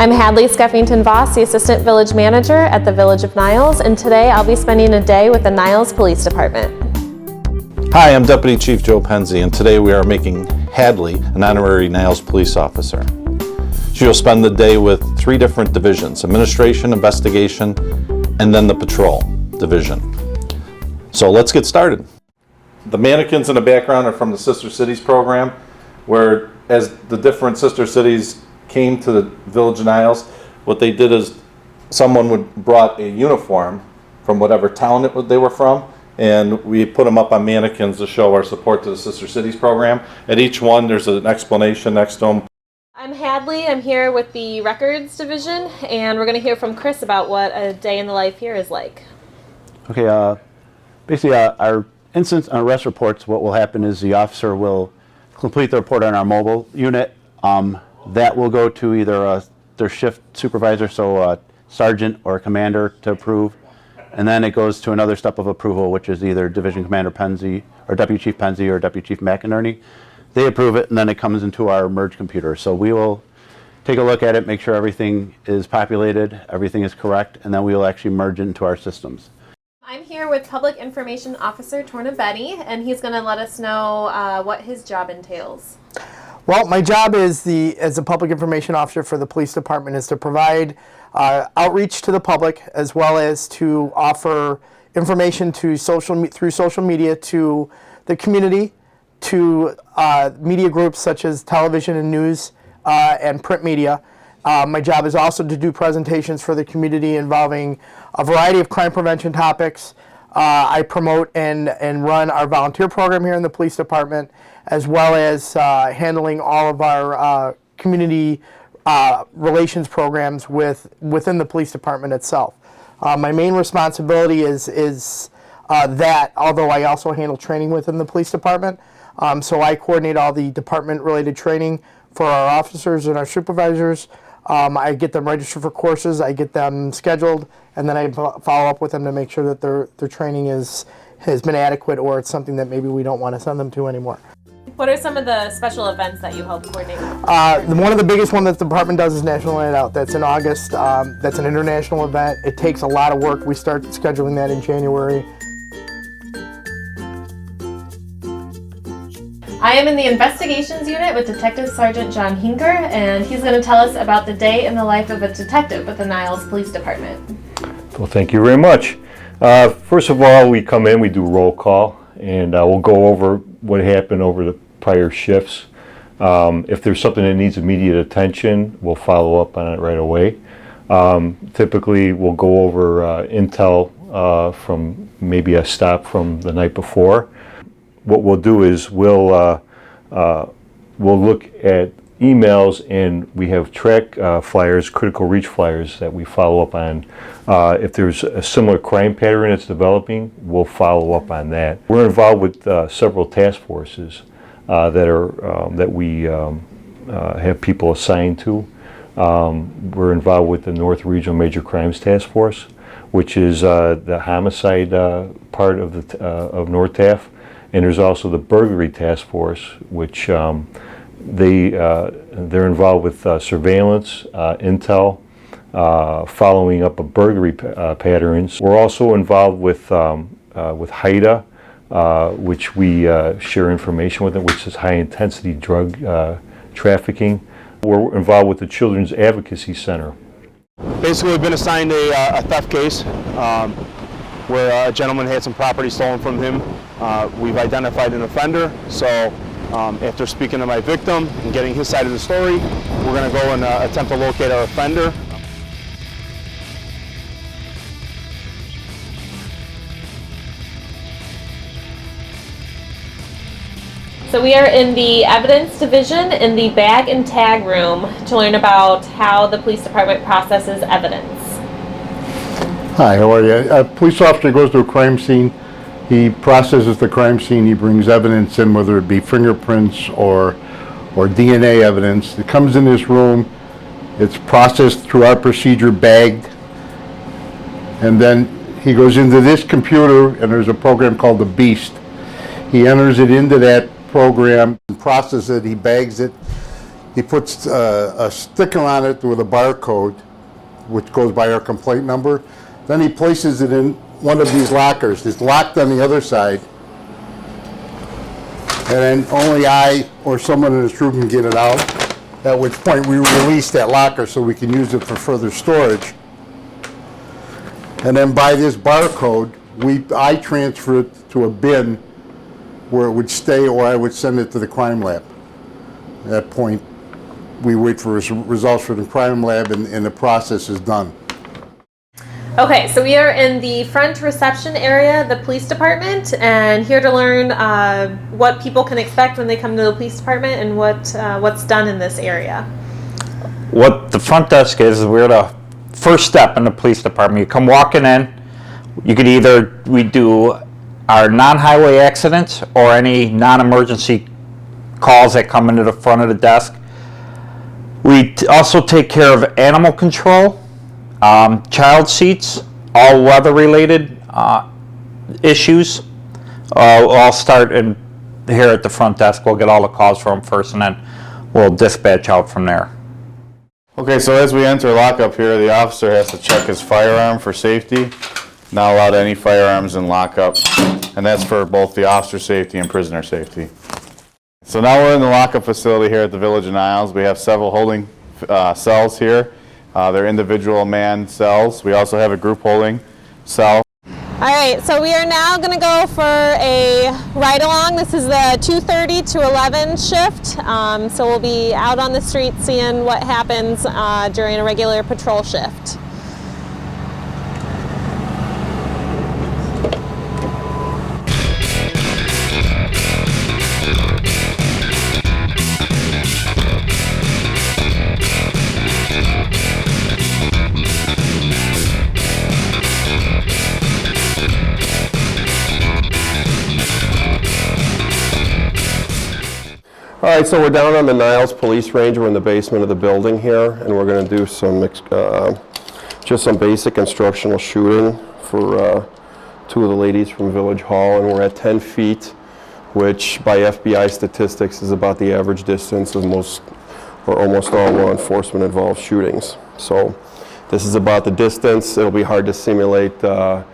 I'm Hadley Skeffington-Vos, the Assistant Village Manager at the Village of Niles, and today I'll be spending a day with the Niles Police Department. Hi, I'm Deputy Chief Joe Penze, and today we are making Hadley an honorary Niles police officer. She will spend the day with 3 different divisions: administration, investigation, and then the patrol division. So let's get started. The mannequins in the background are from the Sister Cities program, where as the different sister cities came to the Village of Niles, what they did is someone brought a uniform from whatever town they were from, and we put them up on mannequins to show our support to the Sister Cities program. At each one, there's an explanation next to them. I'm Hadley. I'm here with the Records Division, and we're going to hear from Chris about what a day in the life here is like. Okay, basically our incidents and arrest reports, what will happen is the officer will complete the report on our mobile unit. That will go to either their shift supervisor, so a sergeant or a commander, to approve. And then it goes to another step of approval, which is either Division Commander Penze or Deputy Chief Penze or Deputy Chief McInerney. They approve it, and then it comes into our merge computer. So we will take a look at it, make sure everything is populated, everything is correct, and then we will actually merge it into our systems. I'm here with Public Information Officer Tornabene, and he's going to let us know what his job entails. Well, my job as a public information officer for the police department is to provide outreach to the public, as well as to offer information to through social media to the community, to media groups such as television and news and print media. My job is also to do presentations for the community involving a variety of crime prevention topics. I promote and run our volunteer program here in the police department, as well as handling all of our community relations programs within the police department itself. My main responsibility is that, although I also handle training within the police department. So I coordinate all the department-related training for our officers and our supervisors. I get them registered for courses, I get them scheduled, and then I follow up with them to make sure that their training has been adequate, or it's something that maybe we don't want to send them to anymore. What are some of the special events that you help coordinate? One of the biggest ones that the department does is National Night Out. That's in August. That's an international event. It takes a lot of work. We start scheduling that in January. I am in the Investigations Unit with Detective Sergeant John Huinker, and he's going to tell us about the day in the life of a detective with the Niles Police Department. Well, thank you very much. First of all, we come in, we do roll call, and we'll go over what happened over the prior shifts. If there's something that needs immediate attention, we'll follow up on it right away. Typically, we'll go over intel from maybe a stop from the night before. What we'll do is we'll look at emails, and we have track flyers, critical reach flyers that we follow up on. If there's a similar crime pattern that's developing, we'll follow up on that. We're involved with several task forces that we have people assigned to. We're involved with the North Regional Major Crimes Task Force, which is the homicide part of North Taff. And there's also the Burglary Task Force, which they're involved with surveillance, intel, following up of burglary patterns. We're also involved with HIDA, which we share information with them, which is high intensity drug trafficking. We're involved with the Children's Advocacy Center. Basically, we've been assigned a theft case where a gentleman had some property stolen from him. We've identified an offender, so after speaking to my victim and getting his side of the story, we're going to go and attempt to locate our offender. So we are in the Evidence Division in the Bag and Tag Room to learn about how the police department processes evidence. Hi, how are you? A police officer goes to a crime scene. He processes the crime scene. He brings evidence in, whether it be fingerprints or DNA evidence. It comes in this room. It's processed through our procedure, bagged, and then he goes into this computer, and there's a program called the Beast. He enters it into that program and processes it. He bags it. He puts a sticker on it with a barcode, which goes by our complaint number. Then he places it in one of these lockers. It's locked on the other side. And then only I or someone in this room can get it out, at which point we release that locker so we can use it for further storage. And then by this barcode, I transfer it to a bin where it would stay, or I would send it to the crime lab. At that point, we wait for results from the crime lab, and the process is done. Okay, so we are in the front reception area, the police department, and here to learn what people can expect when they come to the police department and what's done in this area. What the front desk is we're the first step in the police department. You come walking in, you could we do our non-highway accidents or any non-emergency calls that come into the front of the desk. We also take care of animal control, child seats, all weather-related issues. I'll start here at the front desk. We'll get all the calls from first, and then we'll dispatch out from there. Okay, so as we enter lockup here, the officer has to check his firearm for safety. Not allowed any firearms in lockup, and that's for both the officer safety and prisoner safety. So now we're in the lockup facility here at the Village of Niles. We have several holding cells here. They're individual man cells. We also have a group holding cell. All right, so we are now going to go for a ride along. This is the 2:30 to 11 shift. So we'll be out on the street seeing what happens during a regular patrol shift. All right, so we're down on the Niles Police Range. We're in the basement of the building here, and we're going to do some just some basic instructional shooting for two of the ladies from Village Hall, and we're at 10 feet, which by FBI statistics is about the average distance of most or almost all law enforcement involved shootings. So this is about the distance. It'll be hard to simulate the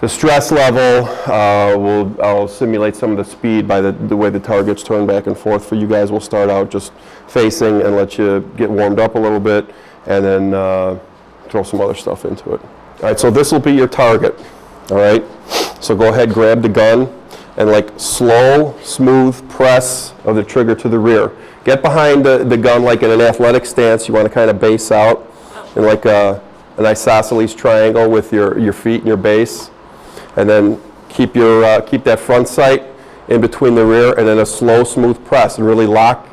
stress level. I'll simulate some of the speed by the way the targets turn back and forth for you guys. We'll start out just facing and let you get warmed up a little bit, and then throw some other stuff into it. All right, so this will be your target. All right, so go ahead, grab the gun, and like slow, smooth press of the trigger to the rear. Get behind the gun like in an athletic stance. You want to kind of base out in like an isosceles triangle with your feet and your base. And then keep that front sight in between the rear, and then a slow, smooth press, and really lock.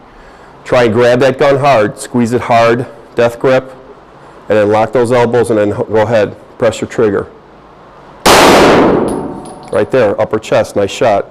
Try and grab that gun hard, squeeze it hard, death grip, and then lock those elbows, and then go ahead, press your trigger. Right there, upper chest, nice shot.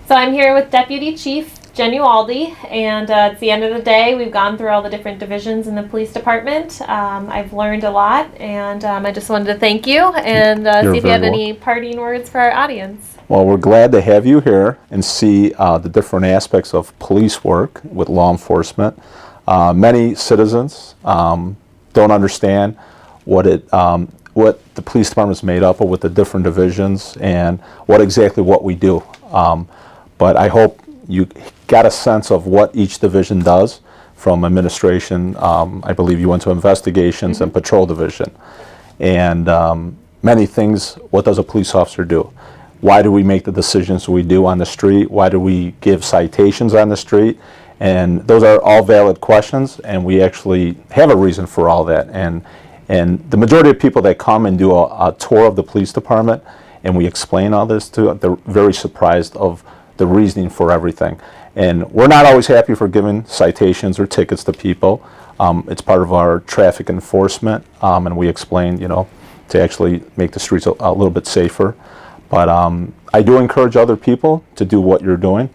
So I'm here with Deputy Chief Genualdi, and it's the end of the day. We've gone through all the different divisions in the police department. I've learned a lot, and I just wanted to thank you and see if you have any parting words for our audience. Well, we're glad to have you here and see the different aspects of police work with law enforcement. Many citizens don't understand what the police department is made up of, with the different divisions, and what we do. But I hope you got a sense of what each division does, from administration. I believe you went to investigations and patrol division. And many things, what does a police officer do? Why do we make the decisions we do on the street? Why do we give citations on the street? And those are all valid questions, and we actually have a reason for all that. And the majority of people that come and do a tour of the police department, and we explain all this to, they're very surprised of the reasoning for everything. And we're not always happy for giving citations or tickets to people. It's part of our traffic enforcement, and we explain, to actually make the streets a little bit safer. But I do encourage other people to do what you're doing.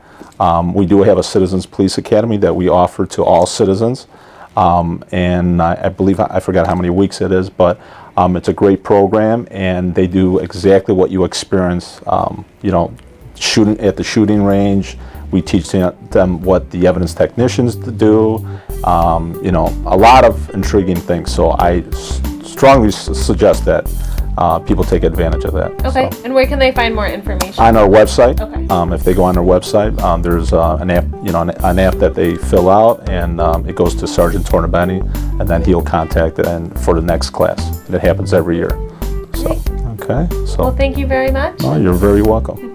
We do have a Citizens Police Academy that we offer to all citizens. And I believe, I forgot how many weeks it is, but it's a great program, and they do exactly what you experience, you know, shooting at the shooting range. We teach them what the evidence technicians do, you know, a lot of intriguing things. So I strongly suggest that people take advantage of that. Okay, So, and where can they find more information? on our website, Okay. if they go on our website, there's an app, you know, an app that they fill out, and it goes to Sergeant Tornabene, and then he'll contact it and for the next class. And it happens every year. So, okay. So, Well, thank you very much. you're very welcome.